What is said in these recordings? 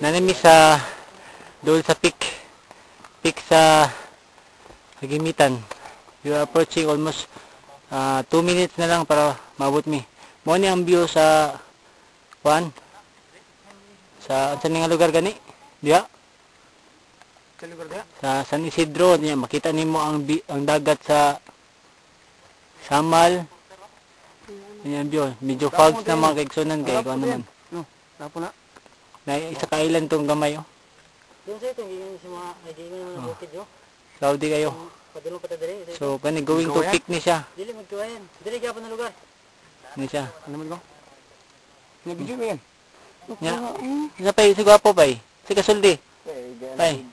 nanami sa doon sa peak sa Hagimitan. We are approaching almost 2 minutes na lang para maabot mi. Mo ni ang view sa sa nga lugar gani diha sa lugar diha sa San Isidro niya makita nimo ang dagat sa Samal. Yan view medyo fogs na mga kaigsunan kay ko naman tapo na isa ka island tong gamay doon sa ito yung mga mga bukid yo Saudi kayo so kani going to pick ni siya dili magtuwayan dili gyapon na lugar ni siya ano mo ni video mo yan nya isa pa si gwapo pa si kasuldi pay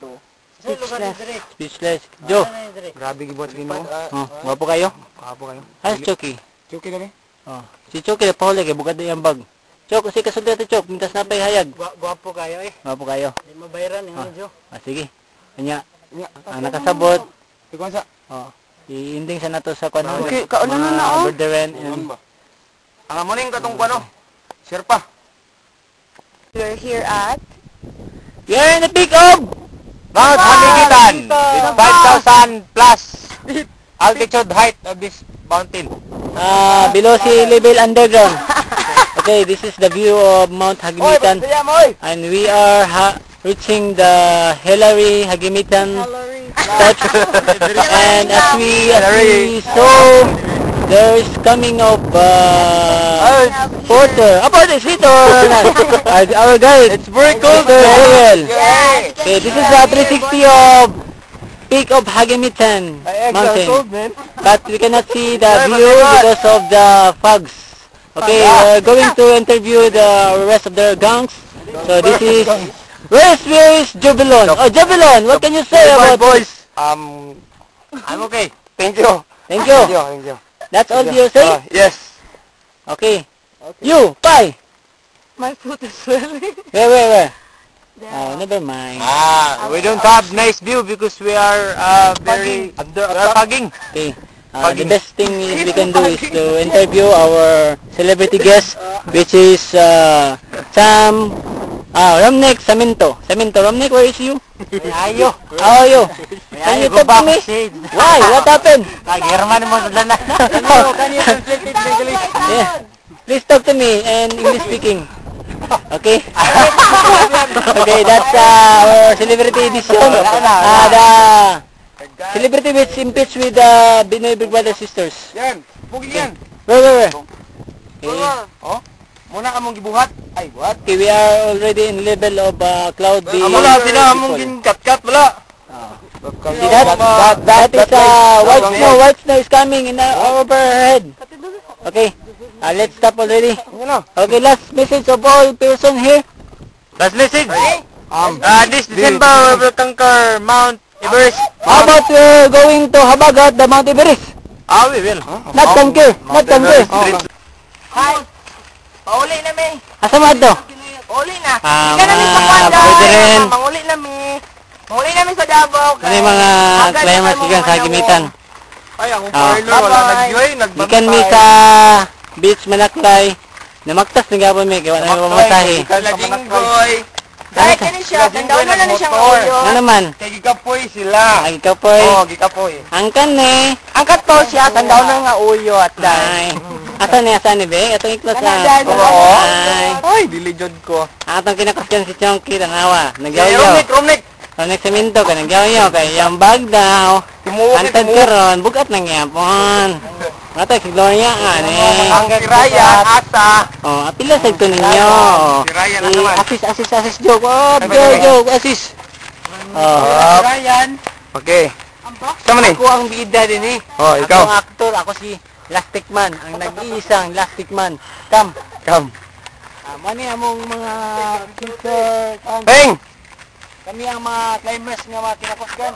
speechless Jo grabe gibuhat sa Ginoo gwapo kayo Chucky kami si Chucky pauli kay bugad yung bag Chok si kasuldi ito Chok mintas na pay hayag gwapo kayo gwapo kayo di mabayaran ni Jo sige nya nakasabot ikaw sa i-ending sa nato sa kuno okay kaulan na Berderen and ang morning katong kuno Sherpa. We're here at we're in the peak of Mount Hagimitan with 5,000 plus altitude height of this mountain below sea level underground. Okay, this is the view of Mount Hagimitan and we are reaching the Hillary Hagimitan touch and as we saw there is coming of porter. About this Vito, our guide. It's very cold. Okay, this is the 360 of peak of Hagimitan mountain. But we cannot see the view because of the fogs. Okay, we're going to interview the rest of the gangs. So this is where is Jubilon? Oh, Jubilon, what can you say about boys? I'm okay. Thank you. Thank you. That's all you say? Yes. Okay. You, Pai. my foot is swelling. Where? Oh, never mind. We don't have nice view because we are very fogging. Okay. The best thing we can do is to interview our celebrity guest, which is Sam Romnick Samento. Romnick, where is you? Ayo. How are you? Can you talk to me? Why? What happened? German mo sa dana. Can you translate it in English? Yeah. Please talk to me in English speaking. Okay? Okay, that's our celebrity edition. The celebrity which impeached with the Binoy Big Brother sisters. Yan. Pugi yan. Where? Okay. Oh. Muna among gibuhat. Ay, what? Okay, we are already in level of cloudy. Amula sila among ginkat-kat wala. That is white snow is coming in over head. Okay, let's stop already. Okay, last message of all person here. Last message. This December we will conquer Mount Everest. How about we're going to Habagat, the Mount Everest? We will. Not conquer. Hi. Pauli na mi. Asa mo ato? Uli na. Ika na mi sa Kwanda. Manguli na mi. Manguli na mi sa Davao. Ano yung mga climax ikan sa Hagimitan? Ay, ang partner wala nag-joy, nagbantay. Ikan mi sa beach Manaklay. Namaktas na gapon mi, kaya wala na mamatahi. Kalaginggoy. Dahil kani siya, tandaw na lang siyang ulo. Ano naman? Kay gikapoy sila. Ay, kapoy. Gikapoy. Angkan ni. Angkat po siya, tandaw na nga uyo at Ay. Asan ni be? Atong iklos na. Oo. Ay. Dilijod ko. Atong kinakasyan si Chonky, tanawa. Nagyaw-yaw. Romnick. Romnick Samento ka, nagyaw-yaw. Kaya yung bag daw. Antad karon, bugat nang yapon. Mata si Gloria Ang Ryan, Asa. Oh, apila sa ito ninyo. Si Ryan na naman. Assist joke. Oh, joke, assist. Ryan. Okay. Sama ni. Ako ang bida din eh. Oh, ikaw. Ako ang aktor, ako si Lastic Man, ang nag-iisang Lastic Man. Come. Mani among mga future Peng! kami ang mga climbers nga mga kinakusgan.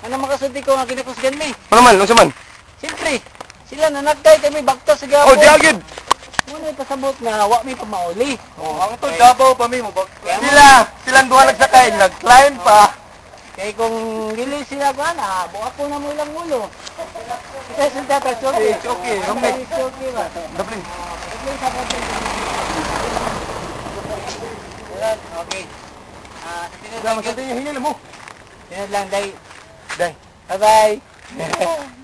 Ano makasulti ko nga kinakusgan mi? Ano man? Ano man? Siyempre, sila nanagkay kami bakta sa gabo. Oh, diagid! Muna pasabot nga, wa mi pamauli. Ang ito, Davao pa mi mo. Silang duha nagsakay, nag-climb pa. Kaya kung gili sila ko buka ko na mo ilang ulo. Kasi sunta ka, Choki. Choki, Romnick. Choki ba? Dabling. Okay. Sinod lang, day. Bye-bye.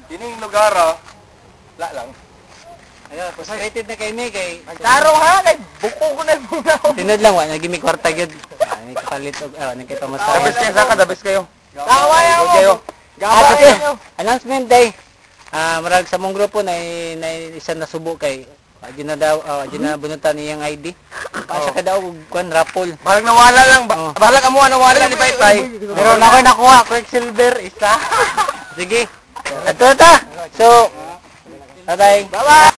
Kining lugar, wala lang. Ayun, frustrated na kay May kay Tarong ha, kay buko ko na muna. sinod lang wa nagimi kwarta gyud. Ani kapalit og nakita mo sa. Dabis kayo, saka dabis kayo. Kawaya mo. Kayo. Gabay nyo. Announcement day. Marag sa mong grupo na isa na subo kay na daw bunutan niyang ID. Pasa ka daw og kwan rapol. Balag nawala lang. Oo. Balag amo nawala ni Paypay. Pero nakoy nakuha Quicksilver isa. Sige. Ato ta. So bye-bye. Bye-bye.